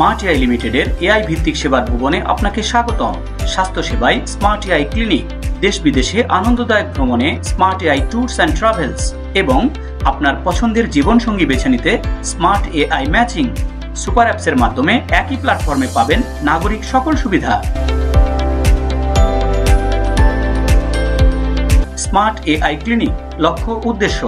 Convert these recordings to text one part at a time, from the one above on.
Smart AI লিমিটেডের AI ভিত্তিক সেবার ভুবনে আপনাকে স্বাগতম। স্বাস্থ্য সেবায় স্মার্ট এআই ক্লিনিক, দেশ বিদেশে আনন্দদায়ক ভ্রমণে smart AI tours and travels এবং আপনার পছন্দের জীবনসঙ্গী বেছে নিতে স্মার্ট এআই ম্যাচিং। সুপার অ্যাপসের মাধ্যমে একই প্ল্যাটফর্মে পাবেন নাগরিক সকল সুবিধা। স্মার্ট এআই ক্লিনিক লক্ষ্য উদ্দেশ্য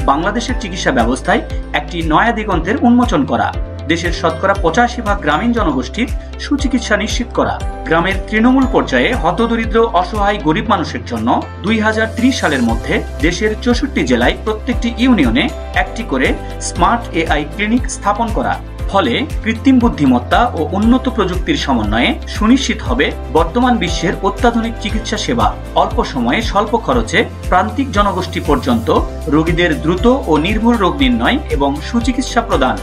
বাংলাদেশের চিকিৎসা ব্যবস্থায় একটি নয়া দিগন্তের উন্মোচন করা, দেশের শতকরা 85% গ্রামীণ জনগোষ্ঠীর সুচিকিৎসা নিশ্চিত করা, গ্রামের তৃণমূল পর্যায়ে হতদরিদ্র অসহায় গরিব মানুষের জন্য 2030 সালের মধ্যে দেশের 64 জেলায় প্রত্যেকটি ইউনিয়নে একটি করে স্মার্ট এআই ক্লিনিক স্থাপন করা। ফলে কৃত্রিম বুদ্ধিমত্তা ও উন্নত প্রযুক্তির সমন্বয়ে সুনিশ্চিত হবে বর্তমান বিশ্বের অত্যাধুনিক চিকিৎসা সেবা, অল্প সময়ে স্বল্প খরচে প্রান্তিক জনগোষ্ঠী পর্যন্ত রোগীদের দ্রুত ও নির্ভুল রোগ নির্ণয় এবং সুচিকিৎসা প্রদান।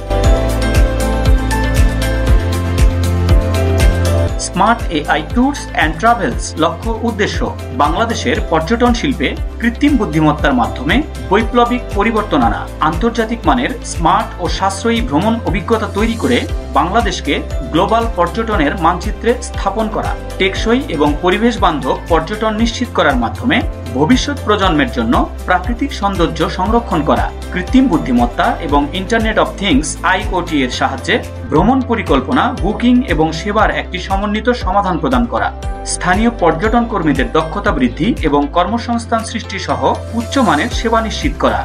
Smart AI tours and travels লক্ষ্য উদ্দেশ্য বাংলাদেশের পর্যটন শিল্পে কৃত্রিম বুদ্ধিমত্তার মাধ্যমে বৈপ্লবিক পরিবর্তন আনা, আন্তর্জাতিক মানের স্মার্ট ও সাশ্রয়ী ভ্রমণ অভিজ্ঞতা তৈরি করে বাংলাদেশকে গ্লোবাল পর্যটনের মানচিত্রে স্থাপন করা, টেকসই এবং পরিবেশ বান্ধব পর্যটন নিশ্চিত করার মাধ্যমে ভবিষ্যৎ প্রজন্মের জন্য প্রাকৃতিক সৌন্দর্য সংরক্ষণ করা, কৃত্রিম বুদ্ধিমত্তা এবং ইন্টারনেট অফ থিংস আইওটি এর সাহায্যে ভ্রমণ পরিকল্পনা, বুকিং এবং সেবার একটি সমন্বিত সমাধান প্রদান করা, স্থানীয় পর্যটন কর্মীদের দক্ষতা বৃদ্ধি এবং কর্মসংস্থান সৃষ্টি সহ উচ্চমানের সেবা নিশ্চিত করা।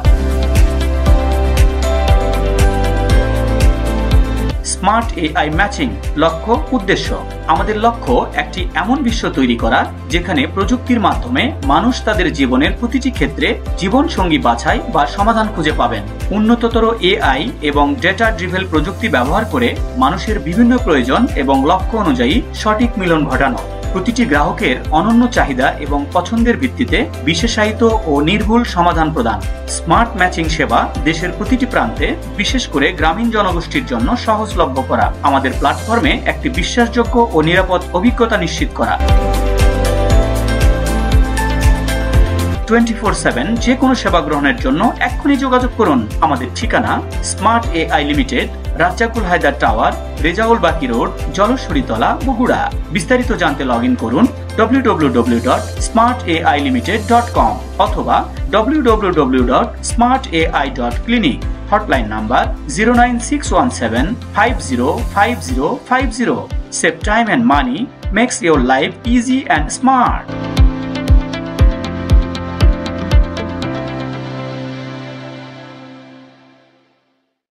স্মার্ট এআই ম্যাচিং লক্ষ্য উদ্দেশ্য আমাদের লক্ষ্য একটি এমন বিশ্ব তৈরি করা যেখানে প্রযুক্তির মাধ্যমে মানুষ তাদের জীবনের প্রতিটি ক্ষেত্রে জীবনসঙ্গী বাছাই বা সমাধান খুঁজে পাবেন। উন্নততর এআই এবং ডেটা ড্রিভেন প্রযুক্তি ব্যবহার করে মানুষের বিভিন্ন প্রয়োজন এবং লক্ষ্য অনুযায়ী সঠিক মিলন ঘটানো, প্রতিটি গ্রাহকের অনন্য চাহিদা এবং পছন্দের ভিত্তিতে বিশেষায়িত ও নির্ভুল সমাধান প্রদান। স্মার্ট ম্যাচিং সেবা দেশের প্রতিটি প্রান্তে, বিশেষ করে গ্রামীণ জনগোষ্ঠীর জন্য সহজলভ্য করা, আমাদের প্ল্যাটফর্মে একটি বিশ্বাসযোগ্য ও নিরাপদ অভিজ্ঞতা নিশ্চিত করা। 24/7 যে কোনো সেবা গ্রহণের জন্য এক্ষুনি যোগাযোগ করুন। আমাদের ঠিকানা smart AI limited, Razzakul Haider tower, Rezaul Baki road, জলশ্বরীতলা, Bogura. বিস্তারিত জানতে লগ ইন করুন www.smartailimited.com অথবা www.smartai.clinic। Hotline number 09617505050। Save time and money, makes your life easy and smart.